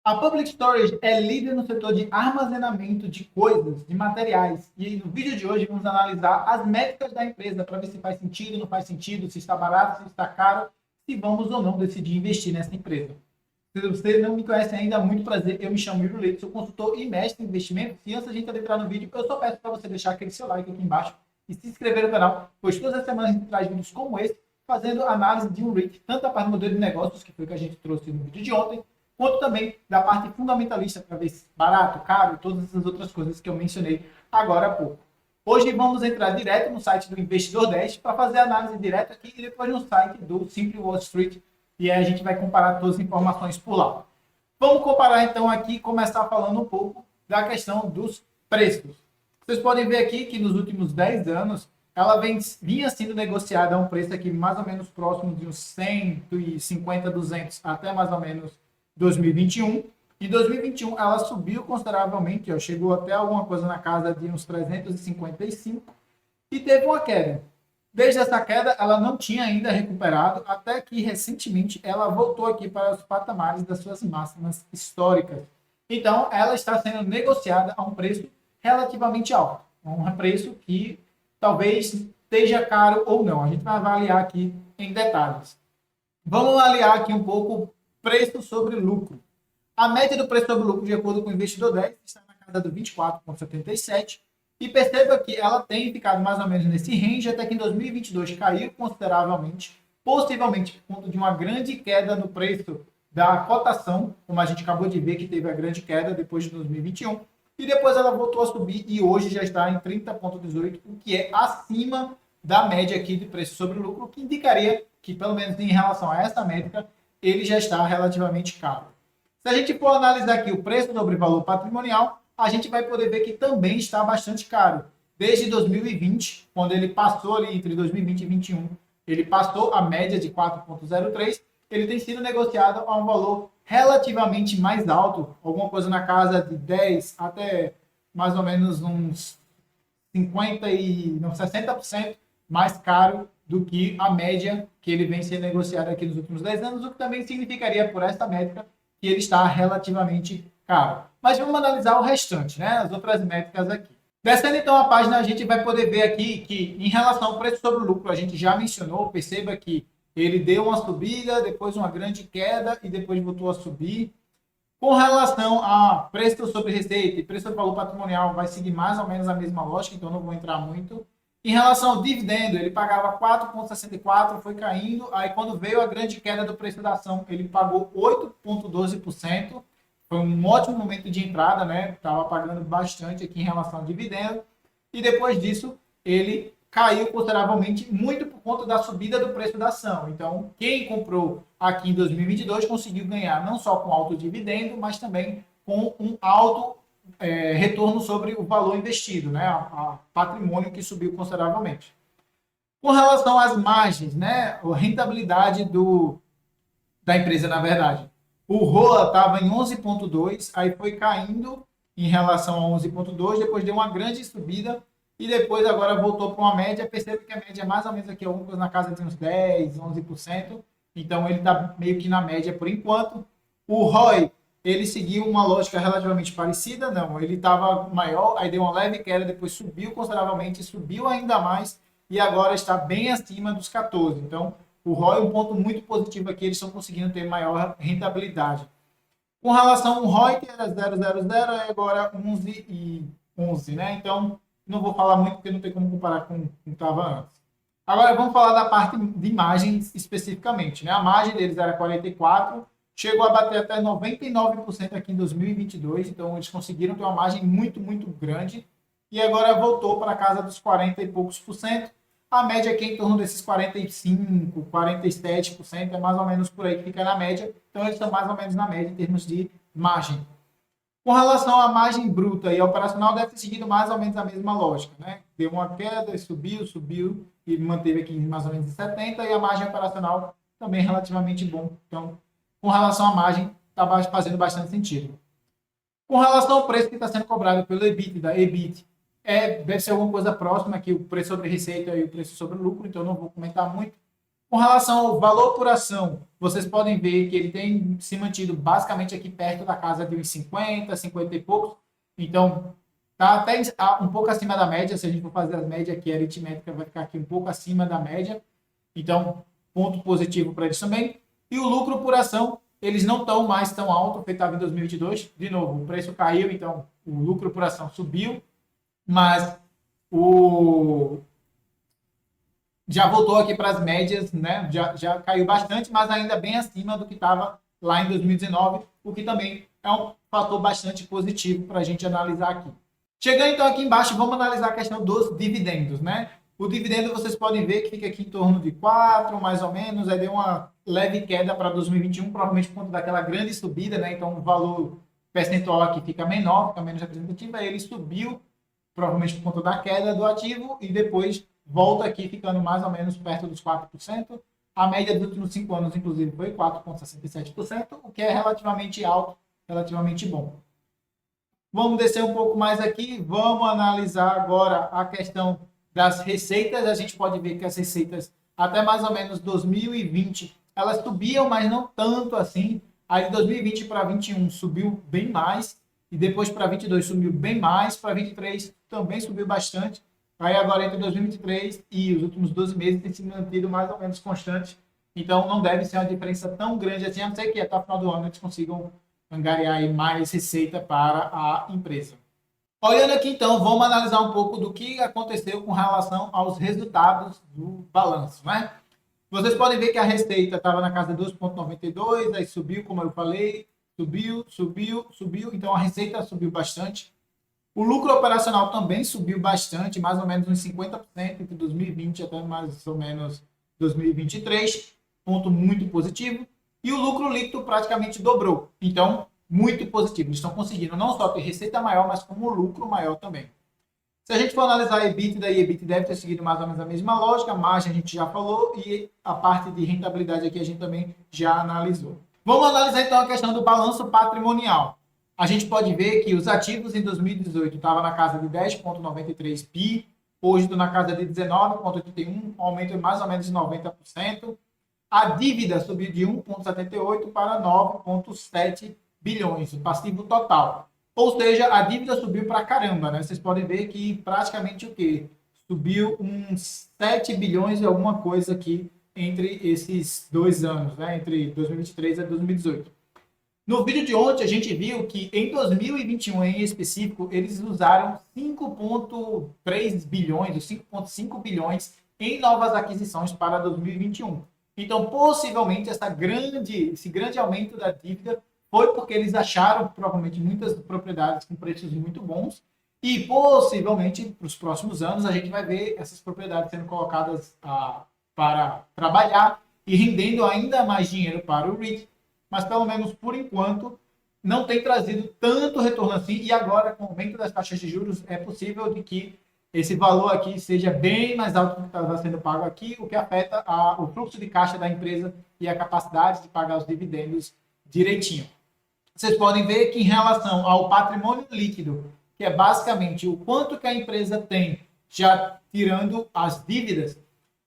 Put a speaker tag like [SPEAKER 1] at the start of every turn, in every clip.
[SPEAKER 1] A Public Storage é líder no setor de armazenamento de coisas, de materiais. E no vídeo de hoje vamos analisar as métricas da empresa para ver se faz sentido, não faz sentido, se está barato, se está caro, se vamos ou não decidir investir nessa empresa. Se você não me conhece ainda, muito prazer. Eu me chamo Yuri Leite, sou consultor e mestre em investimento. E antes da gente entrar no vídeo, eu só peço para você deixar aquele seu like aqui embaixo e se inscrever no canal, pois todas as semanas a gente traz vídeos como esse, fazendo análise de um REIT, tanto da parte do modelo de negócios, que foi o que a gente trouxe no vídeo de ontem, quanto também da parte fundamentalista, para ver se barato, caro, todas essas outras coisas que eu mencionei agora há pouco. Hoje vamos entrar direto no site do Investidor 10 para fazer a análise direta aqui e depois no site do Simple Wall Street, e aí a gente vai comparar todas as informações por lá. Vamos comparar então aqui e começar falando um pouco da questão dos preços. Vocês podem ver aqui que nos últimos 10 anos ela vinha sendo negociada a um preço aqui mais ou menos próximo de uns 150, 200 até mais ou menos 2021. Em 2021 ela subiu consideravelmente, ó, chegou até alguma coisa na casa de uns 355 e teve uma queda. Desde essa queda, ela não tinha ainda recuperado, até que recentemente ela voltou aqui para os patamares das suas máximas históricas. Então, ela está sendo negociada a um preço relativamente alto, um preço que talvez esteja caro ou não. A gente vai avaliar aqui em detalhes. Vamos avaliar aqui um pouco preço sobre lucro. A média do preço sobre lucro, de acordo com o Investidor 10, está na casa do 24,77. E perceba que ela tem ficado mais ou menos nesse range, até que em 2022 caiu consideravelmente, possivelmente por conta de uma grande queda no preço da cotação, como a gente acabou de ver que teve a grande queda depois de 2021. E depois ela voltou a subir e hoje já está em 30,18, o que é acima da média aqui de preço sobre lucro, o que indicaria que, pelo menos em relação a essa métrica, ele já está relativamente caro. Se a gente for analisar aqui o preço sobre valor patrimonial, a gente vai poder ver que também está bastante caro. Desde 2020, quando ele passou ali entre 2020 e 2021, ele passou a média de 4,03, ele tem sido negociado a um valor relativamente mais alto, alguma coisa na casa de 10 até mais ou menos uns 50 e não, 60% mais caro do que a média que ele vem sendo negociado aqui nos últimos 10 anos, o que também significaria por esta métrica que ele está relativamente caro. Mas vamos analisar o restante, né? As outras métricas aqui. Descendo então a página, a gente vai poder ver aqui que em relação ao preço sobre lucro, a gente já mencionou, perceba que ele deu uma subida, depois uma grande queda e depois voltou a subir. Com relação a preço sobre receita e preço sobre valor patrimonial, vai seguir mais ou menos a mesma lógica, então não vou entrar muito. Em relação ao dividendo, ele pagava 4,64, foi caindo, aí quando veio a grande queda do preço da ação, ele pagou 8,12%, foi um ótimo momento de entrada, né? Estava pagando bastante aqui em relação ao dividendo, e depois disso ele caiu consideravelmente, muito por conta da subida do preço da ação. Então, quem comprou aqui em 2022 conseguiu ganhar não só com alto dividendo, mas também com um alto retorno sobre o valor investido, né? A patrimônio que subiu consideravelmente. Com relação às margens, né? A rentabilidade da empresa, na verdade. O ROA estava em 11,2, aí foi caindo em relação a 11,2, depois deu uma grande subida e depois agora voltou para uma média. Percebe que a média é mais ou menos aqui, alguma coisa na casa de uns 10, 11%. Então ele está meio que na média por enquanto. O ROI, ele seguiu uma lógica relativamente parecida, não, ele estava maior, aí deu uma leve queda, depois subiu consideravelmente, subiu ainda mais e agora está bem acima dos 14. Então, o ROI é um ponto muito positivo aqui, eles estão conseguindo ter maior rentabilidade. Com relação ao ROI, que era 0,00, agora 11 e 11, né? Então, não vou falar muito porque não tem como comparar com o que estava antes. Agora, vamos falar da parte de margens especificamente, né? A margem deles era 44%, chegou a bater até 99% aqui em 2022, então eles conseguiram ter uma margem muito, muito grande, e agora voltou para a casa dos 40 e poucos por cento. A média aqui é em torno desses 45, 47%, é mais ou menos por aí que fica na média, então eles estão mais ou menos na média em termos de margem. Com relação à margem bruta e operacional, deve ter seguido mais ou menos a mesma lógica, né? Deu uma queda, subiu e manteve aqui mais ou menos em 70%, e a margem operacional também relativamente bom. Então, com relação à margem, está fazendo bastante sentido. Com relação ao preço que está sendo cobrado pelo EBIT, deve ser alguma coisa próxima aqui, o preço sobre receita e o preço sobre lucro, então não vou comentar muito. Com relação ao valor por ação, vocês podem ver que ele tem se mantido basicamente aqui perto da casa de uns 50, 50 e poucos. Então, está até um pouco acima da média. Se a gente for fazer as médias aqui, a aritmética vai ficar aqui um pouco acima da média. Então, ponto positivo para eles também. E o lucro por ação, eles não estão mais tão alto, feito estava em 2022. De novo, o preço caiu, então o lucro por ação subiu, mas o já voltou aqui para as médias, né? Já caiu bastante, mas ainda bem acima do que estava lá em 2019, o que também é um fator bastante positivo para a gente analisar aqui. Chegando então aqui embaixo, vamos analisar a questão dos dividendos, né? O dividendo vocês podem ver que fica aqui em torno de 4, mais ou menos, aí deu uma leve queda para 2021, provavelmente por conta daquela grande subida, né? Então o valor percentual aqui fica menor, fica menos representativo, aí ele subiu, provavelmente por conta da queda do ativo, e depois volta aqui ficando mais ou menos perto dos 4%. A média dos últimos 5 anos, inclusive, foi 4,67%, o que é relativamente alto, relativamente bom. Vamos descer um pouco mais aqui, vamos analisar agora a questão das receitas. A gente pode ver que as receitas, até mais ou menos 2020, elas subiam, mas não tanto assim. Aí de 2020 para 2021 subiu bem mais, e depois para 2022 subiu bem mais, para 2023 também subiu bastante. Aí agora entre 2023 e os últimos 12 meses tem se mantido mais ou menos constante. Então não deve ser uma diferença tão grande assim, a não ser que até o final do ano eles consigam angariar aí mais receita para a empresa. Olhando aqui então, vamos analisar um pouco do que aconteceu com relação aos resultados do balanço, né? Vocês podem ver que a receita estava na casa de 2,92, aí subiu, como eu falei, subiu, então a receita subiu bastante. O lucro operacional também subiu bastante, mais ou menos uns 50% entre 2020 até mais ou menos 2023, ponto muito positivo. E o lucro líquido praticamente dobrou. Então, muito positivo. Eles estão conseguindo não só ter receita maior, mas como lucro maior também. Se a gente for analisar EBITDA e EBIT, deve ter seguido mais ou menos a mesma lógica. A margem a gente já falou e a parte de rentabilidade aqui a gente também já analisou. Vamos analisar então a questão do balanço patrimonial. A gente pode ver que os ativos em 2018 estavam na casa de 10,93 bi, hoje estão na casa de 19,81, um aumento de mais ou menos de 90%. A dívida subiu de 1,78 para 9,7 bilhões, o passivo total. Ou seja, a dívida subiu para caramba, né? Vocês podem ver que praticamente o quê? Subiu uns 7 bilhões e alguma coisa aqui entre esses 2 anos, né? Entre 2023 e 2018. No vídeo de ontem, a gente viu que em 2021, em específico, eles usaram 5,3 bilhões, ou 5,5 bilhões em novas aquisições para 2021. Então, possivelmente, esse grande aumento da dívida foi porque eles acharam, provavelmente, muitas propriedades com preços muito bons e, possivelmente, para os próximos anos, a gente vai ver essas propriedades sendo colocadas para trabalhar e rendendo ainda mais dinheiro para o REIT, mas, pelo menos por enquanto, não tem trazido tanto retorno assim, e agora, com o aumento das taxas de juros, é possível de que esse valor aqui seja bem mais alto do que estava sendo pago aqui, o que afeta o fluxo de caixa da empresa e a capacidade de pagar os dividendos direitinho. Vocês podem ver que em relação ao patrimônio líquido, que é basicamente o quanto que a empresa tem já tirando as dívidas,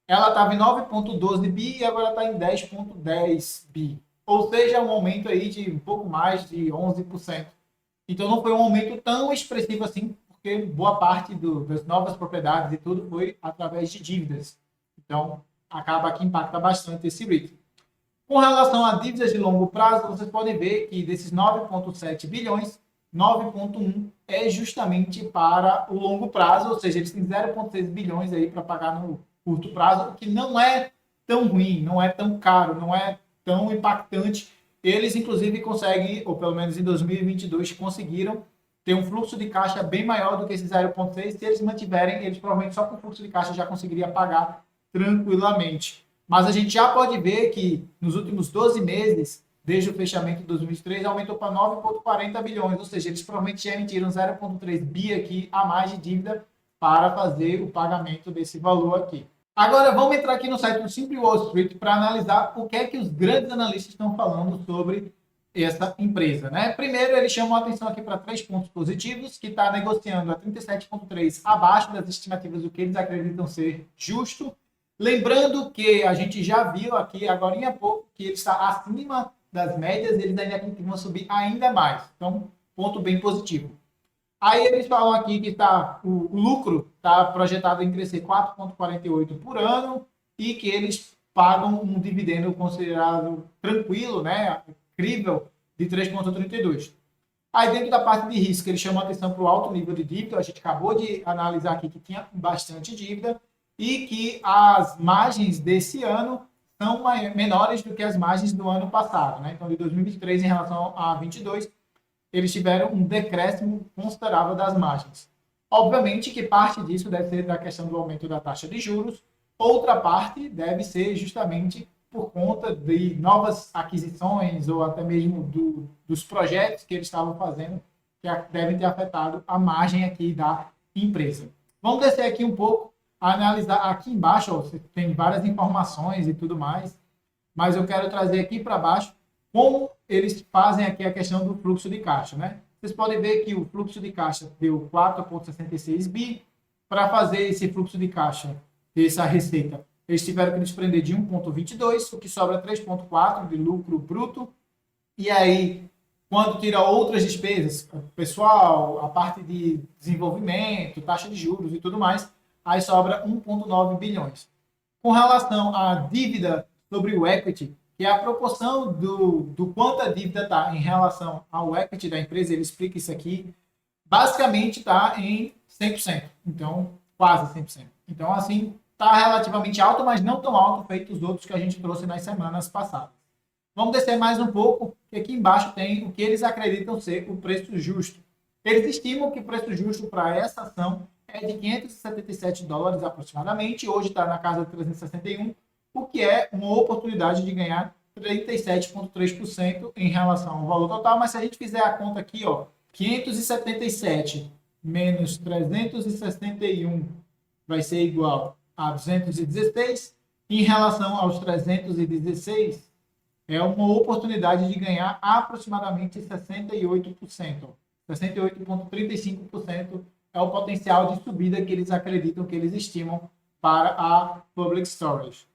[SPEAKER 1] ela estava em 9,12 bi e agora está em 10,10 bi. Ou seja, um aumento aí de um pouco mais de 11%. Então não foi um aumento tão expressivo assim, porque boa parte das novas propriedades e tudo foi através de dívidas. Então, acaba que impacta bastante esse REIT. Com relação a dívidas de longo prazo, vocês podem ver que desses 9,7 bilhões, 9,1 é justamente para o longo prazo, ou seja, eles têm 0,6 bilhões aí para pagar no curto prazo, o que não é tão ruim, não é tão caro, não é tão impactante. Eles, inclusive, conseguem, ou pelo menos em 2022, conseguiram ter um fluxo de caixa bem maior do que esse 0,6. Se eles mantiverem, eles provavelmente só com o fluxo de caixa já conseguiriam pagar tranquilamente. Mas a gente já pode ver que nos últimos 12 meses, desde o fechamento de 2023, aumentou para 9,40 bilhões, ou seja, eles provavelmente já emitiram 0,3 bi aqui a mais de dívida para fazer o pagamento desse valor aqui. Agora, vamos entrar aqui no site do Simple Wall Street para analisar o que é que os grandes analistas estão falando sobre essa empresa, né? Primeiro, eles chamam a atenção aqui para 3 pontos positivos, que está negociando a 37,3 abaixo das estimativas do que eles acreditam ser justo. Lembrando que a gente já viu aqui agora há pouco que ele está acima das médias, eles ainda vão subir ainda mais. Então, ponto bem positivo. Aí eles falam aqui que o lucro está projetado em crescer 4,48 por ano e que eles pagam um dividendo considerado tranquilo, né, incrível, de 3,32. Aí dentro da parte de risco, eles chamam a atenção para o alto nível de dívida. A gente acabou de analisar aqui que tinha bastante dívida e que as margens desse ano são menores do que as margens do ano passado, né? Então, de 2023 em relação a 22, eles tiveram um decréscimo considerável das margens. Obviamente que parte disso deve ser da questão do aumento da taxa de juros, outra parte deve ser justamente por conta de novas aquisições ou até mesmo dos projetos que eles estavam fazendo, que devem ter afetado a margem aqui da empresa. Vamos descer aqui um pouco, analisar aqui embaixo, ó, você tem várias informações e tudo mais, mas eu quero trazer aqui para baixo como eles fazem aqui a questão do fluxo de caixa, né? Vocês podem ver que o fluxo de caixa deu 4,66 bi. Para fazer esse fluxo de caixa, essa receita, eles tiveram que desprender de 1,22, o que sobra 3,4 de lucro bruto. E aí, quando tira outras despesas, pessoal, a parte de desenvolvimento, taxa de juros e tudo mais, aí sobra 1,9 bilhões. Com relação à dívida sobre o equity, que é a proporção do quanto a dívida está em relação ao equity da empresa, ele explica isso aqui, basicamente está em 100%. Então, quase 100%. Então, assim, está relativamente alto, mas não tão alto feito os outros que a gente trouxe nas semanas passadas. Vamos descer mais um pouco, que aqui embaixo tem o que eles acreditam ser o preço justo. Eles estimam que o preço justo para essa ação é de 577 dólares aproximadamente, hoje está na casa de 361, o que é uma oportunidade de ganhar 37,3% em relação ao valor total, mas se a gente fizer a conta aqui, ó, 577 menos 361 vai ser igual a 216, em relação aos 316, é uma oportunidade de ganhar aproximadamente 68%. 68,35% é o potencial de subida que eles acreditam, que eles estimam para a Public Storage.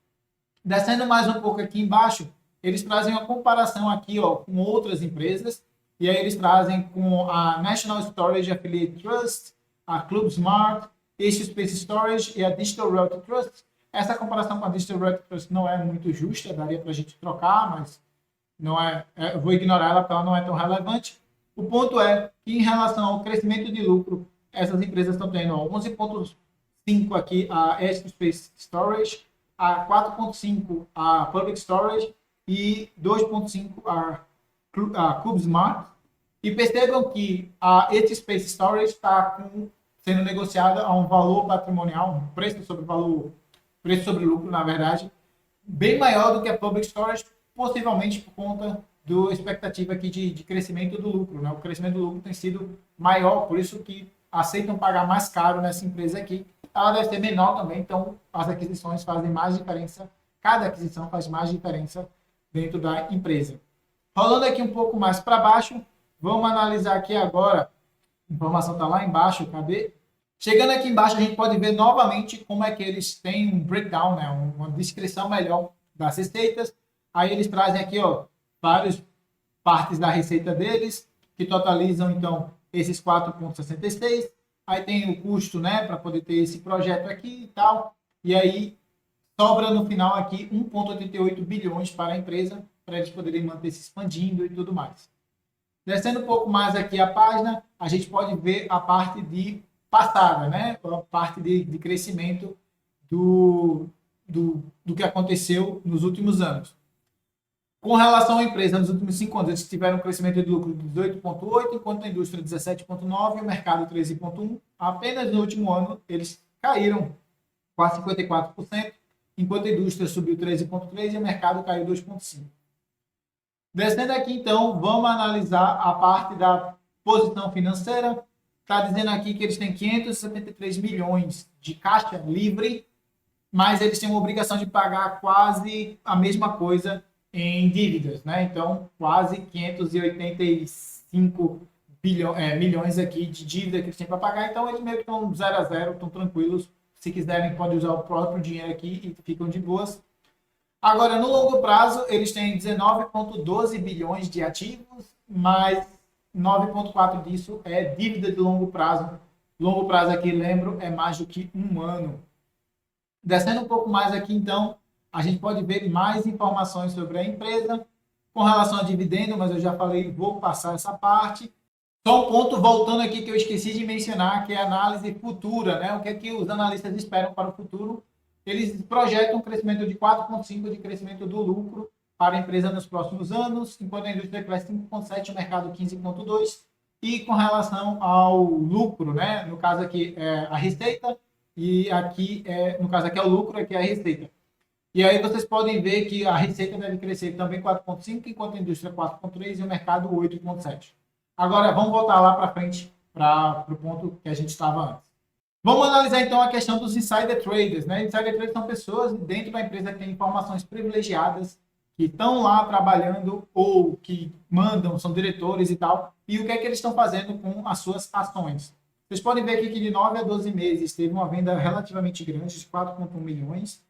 [SPEAKER 1] Descendo mais um pouco aqui embaixo, eles trazem uma comparação aqui, ó, com outras empresas, e aí eles trazem com a National Storage Affiliate Trust, a ClubSmart, Issue Space Storage e a Digital Realty Trust. Essa comparação com a Digital Realty Trust não é muito justa, daria para a gente trocar, mas não eu vou ignorar ela porque ela não é tão relevante. O ponto é que em relação ao crescimento de lucro, essas empresas estão tendo 11,5 aqui a Issue Space Storage, a 4,5 a Public Storage e 2,5 a CubeSmart. E percebam que a Edge Space Storage está sendo negociada a um valor patrimonial, um preço sobre valor, preço sobre lucro, na verdade, bem maior do que a Public Storage, possivelmente por conta da expectativa aqui de crescimento do lucro, né? O crescimento do lucro tem sido maior, por isso que aceitam pagar mais caro nessa empresa aqui. Ela deve ser menor também, então as aquisições fazem mais diferença, cada aquisição faz mais diferença dentro da empresa. Rolando aqui um pouco mais para baixo, vamos analisar aqui agora, a informação está lá embaixo, cadê? Chegando aqui embaixo, a gente pode ver novamente como é que eles têm um breakdown, né? Uma descrição melhor das receitas. Aí eles trazem aqui, ó, várias partes da receita deles, que totalizam, então, esses 4,66. Aí tem o custo, né, para poder ter esse projeto aqui e tal. E aí sobra no final aqui 1,88 bilhões para a empresa, para eles poderem manter se expandindo e tudo mais. Descendo um pouco mais aqui a página, a gente pode ver a parte de passada, né? A parte de crescimento do que aconteceu nos últimos anos. Com relação à empresa, nos últimos 5 anos, eles tiveram um crescimento de lucro de 18,8%, enquanto a indústria 17,9% e o mercado 13,1%. Apenas no último ano, eles caíram quase 54%, enquanto a indústria subiu 13,3% e o mercado caiu 2,5%. Descendo aqui, então, vamos analisar a parte da posição financeira. Está dizendo aqui que eles têm 573 milhões de caixa livre, mas eles têm uma obrigação de pagar quase a mesma coisa em dívidas, né? Então, quase 585 milhões aqui de dívida que eles têm para pagar. Então, eles meio que estão 0 a 0, estão tranquilos se quiserem, podem usar o próprio dinheiro aqui e ficam de boas. Agora, no longo prazo, eles têm 19,12 bilhões de ativos, mas 9,4 disso é dívida de longo prazo. Longo prazo aqui, lembro, é mais do que um ano. Descendo um pouco mais aqui, então, a gente pode ver mais informações sobre a empresa com relação a dividendo, mas eu já falei, vou passar essa parte. Só um ponto, voltando aqui, que eu esqueci de mencionar, que é a análise futura, né? O que é que os analistas esperam para o futuro? Eles projetam um crescimento de 4,5% de crescimento do lucro para a empresa nos próximos anos, enquanto a indústria cresce 5,7%, o mercado 15,2%. E com relação ao lucro, né? No caso aqui é a receita, e aqui, no caso aqui é o lucro, aqui é a receita. E aí vocês podem ver que a receita deve crescer também 4,5%, enquanto a indústria 4,3% e o mercado 8,7%. Agora, vamos voltar lá para frente, para o ponto que a gente estava antes. Vamos analisar, então, a questão dos insider traders, né? Insider traders são pessoas dentro da empresa que têm informações privilegiadas, que estão lá trabalhando ou que mandam, são diretores e tal. E o que é que eles estão fazendo com as suas ações? Vocês podem ver aqui que de 9 a 12 meses teve uma venda relativamente grande, de 4,1 milhões.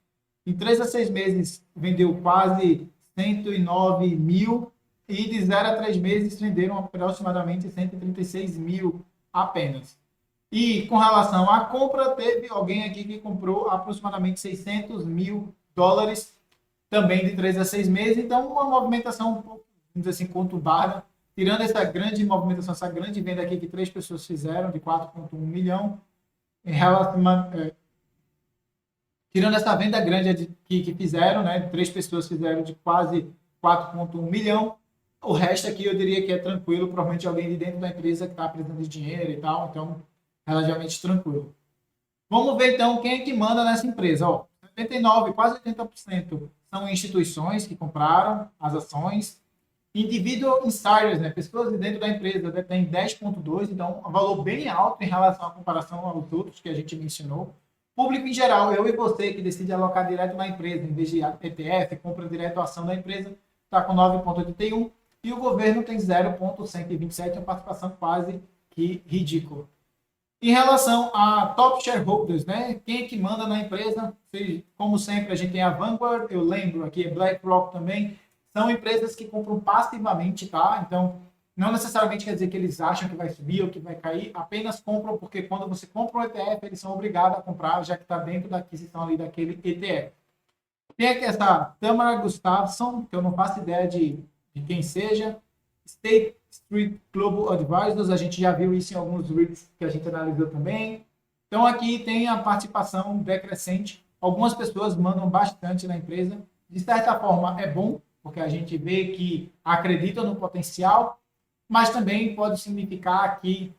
[SPEAKER 1] Em 3 a 6 meses vendeu quase 109 mil. E de 0 a 3 meses venderam aproximadamente 136 mil apenas. E com relação à compra, teve alguém aqui que comprou aproximadamente 600 mil dólares, também de 3 a 6 meses. Então, uma movimentação um pouco, vamos dizer assim, conturbada. Tirando essa grande movimentação, essa grande venda aqui que 3 pessoas fizeram, de 4,1 milhão, em relação, tirando essa venda grande que fizeram, né, 3 pessoas fizeram de quase 4,1 milhão, o resto aqui eu diria que é tranquilo, provavelmente alguém de dentro da empresa que está precisando de dinheiro e tal, então relativamente tranquilo. Vamos ver então quem é que manda nessa empresa. Ó, 79%, quase 80% são instituições que compraram as ações. Individual insiders, né, pessoas de dentro da empresa, detêm 10,2%, então um valor bem alto em relação à comparação aos outros que a gente mencionou. Público em geral, eu e você que decide alocar direto na empresa, em vez de ETF, compra direto a ação da empresa, está com 9,81%. E o governo tem 0,127, uma participação quase que ridícula. Em relação a top shareholders, né? Quem é que manda na empresa? Como sempre, a gente tem a Vanguard, eu lembro aqui, é BlackRock também. São empresas que compram passivamente, tá? Então, não necessariamente quer dizer que eles acham que vai subir ou que vai cair, apenas compram porque quando você compra um ETF, eles são obrigados a comprar, já que está dentro da aquisição ali daquele ETF. Tem aqui essa Tamara Gustafson, que eu não faço ideia de quem seja. State Street Global Advisors, a gente já viu isso em alguns REITs que a gente analisou também. Então, aqui tem a participação decrescente. Algumas pessoas mandam bastante na empresa. De certa forma, é bom, porque a gente vê que acreditam no potencial, mas também pode significar que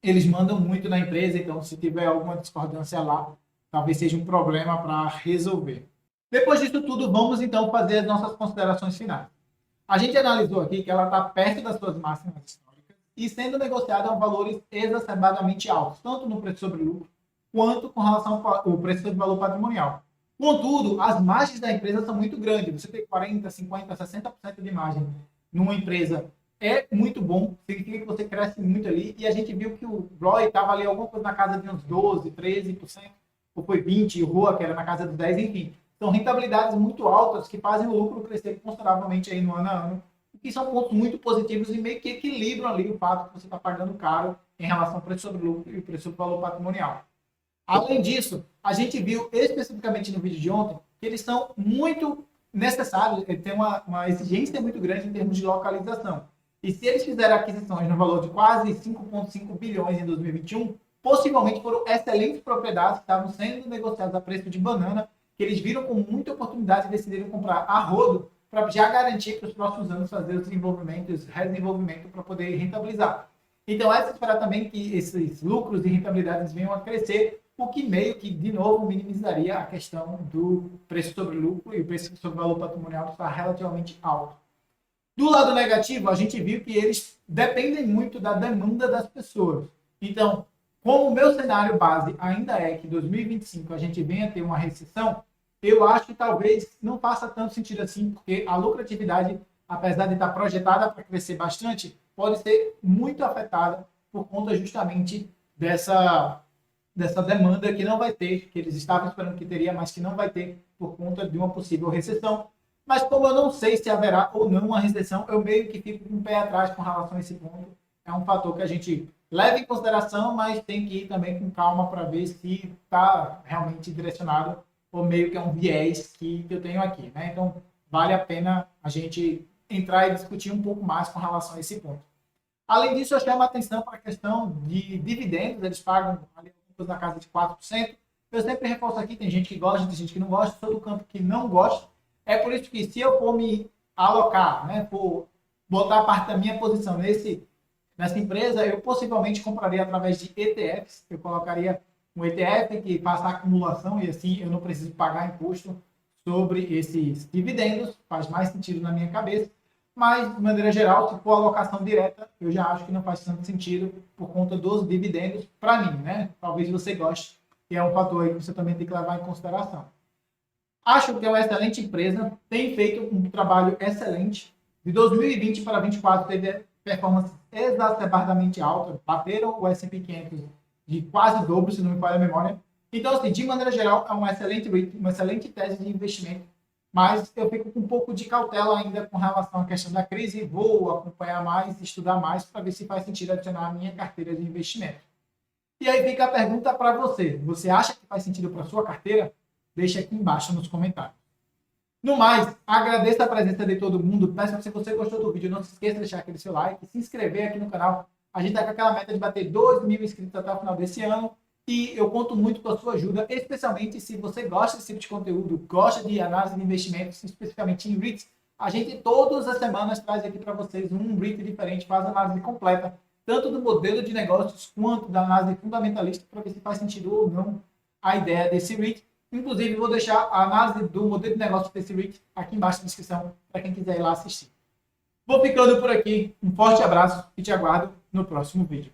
[SPEAKER 1] eles mandam muito na empresa, então, se tiver alguma discordância lá, talvez seja um problema para resolver. Depois disso tudo, vamos então fazer as nossas considerações finais. A gente analisou aqui que ela está perto das suas máximas históricas e sendo negociada a valores exacerbadamente altos, tanto no preço sobre lucro, quanto com relação ao preço sobre valor patrimonial. Contudo, as margens da empresa são muito grandes. Você tem 40%, 50%, 60% de margem numa empresa é muito bom, significa que você cresce muito ali, e a gente viu que o ROI estava ali alguma coisa na casa de uns 12%, 13%, ou foi 20%, o ROA, que era na casa dos 10%, enfim. São rentabilidades muito altas que fazem o lucro crescer consideravelmente aí no ano a ano, que são pontos muito positivos e meio que equilibram ali o fato que você está pagando caro em relação ao preço sobre lucro e o preço sobre valor patrimonial. Além disso, a gente viu especificamente no vídeo de ontem que eles são muito necessários, tem uma exigência muito grande em termos de localização. E se eles fizeram aquisições no valor de quase 5,5 bilhões em 2021, possivelmente foram excelentes propriedades que estavam sendo negociadas a preço de banana, que eles viram com muita oportunidade e decidiram comprar a rodo para já garantir para os próximos anos fazer os desenvolvimentos, redesenvolvimento para poder rentabilizar. Então, é de esperar também que esses lucros e rentabilidades venham a crescer, o que meio que, de novo, minimizaria a questão do preço sobre lucro e o preço sobre valor patrimonial está relativamente alto. Do lado negativo, a gente viu que eles dependem muito da demanda das pessoas. Então, como o meu cenário base ainda é que em 2025 a gente venha a ter uma recessão, eu acho que talvez não faça tanto sentido assim, porque a lucratividade, apesar de estar projetada para crescer bastante, pode ser muito afetada por conta justamente dessa demanda que não vai ter, que eles estavam esperando que teria, mas que não vai ter por conta de uma possível recessão. Mas como eu não sei se haverá ou não uma recessão, eu meio que fico com o pé atrás com relação a esse ponto. É um fator que a gente leva em consideração, mas tem que ir também com calma para ver se está realmente direcionado ou meio que é um viés que eu tenho aqui, né? Então, vale a pena a gente entrar e discutir um pouco mais com relação a esse ponto. Além disso, eu chamo a atenção para a questão de dividendos, eles pagam ali na casa de 4%. Eu sempre reforço aqui, tem gente que gosta, tem gente que não gosta, sou do campo que não gosta. É por isso que se eu for me alocar, né, for botar parte da minha posição nessa empresa, eu possivelmente compraria através de ETFs. Eu colocaria um ETF que faça acumulação e assim eu não preciso pagar imposto sobre esses dividendos. Faz mais sentido na minha cabeça. Mas, de maneira geral, se for alocação direta, eu já acho que não faz tanto sentido por conta dos dividendos para mim, né? Talvez você goste, e é um fator aí que você também tem que levar em consideração. Acho que é uma excelente empresa, tem feito um trabalho excelente. De 2020 para 2024 teve performance exacerbadamente alta, bateram o S&P 500 de quase dobro, se não me falha a memória. Então, assim, de maneira geral, é um excelente REIT, uma excelente tese de investimento, mas eu fico com um pouco de cautela ainda com relação à questão da crise. Vou acompanhar mais, estudar mais, para ver se faz sentido adicionar a minha carteira de investimento. E aí fica a pergunta para você. Você acha que faz sentido para a sua carteira? Deixa aqui embaixo nos comentários. No mais, agradeço a presença de todo mundo. Peço que se você gostou do vídeo, não se esqueça de deixar aquele seu like, se inscrever aqui no canal. A gente está com aquela meta de bater 2.000 inscritos até o final desse ano. E eu conto muito com a sua ajuda, especialmente se você gosta desse tipo de conteúdo, gosta de análise de investimentos, especificamente em REITs. A gente todas as semanas traz aqui para vocês um REIT diferente, faz análise completa, tanto do modelo de negócios quanto da análise fundamentalista, para ver se faz sentido ou não a ideia desse REIT. Inclusive, vou deixar a análise do modelo de negócio desse REIT aqui embaixo na descrição, para quem quiser ir lá assistir. Vou ficando por aqui, um forte abraço e te aguardo no próximo vídeo.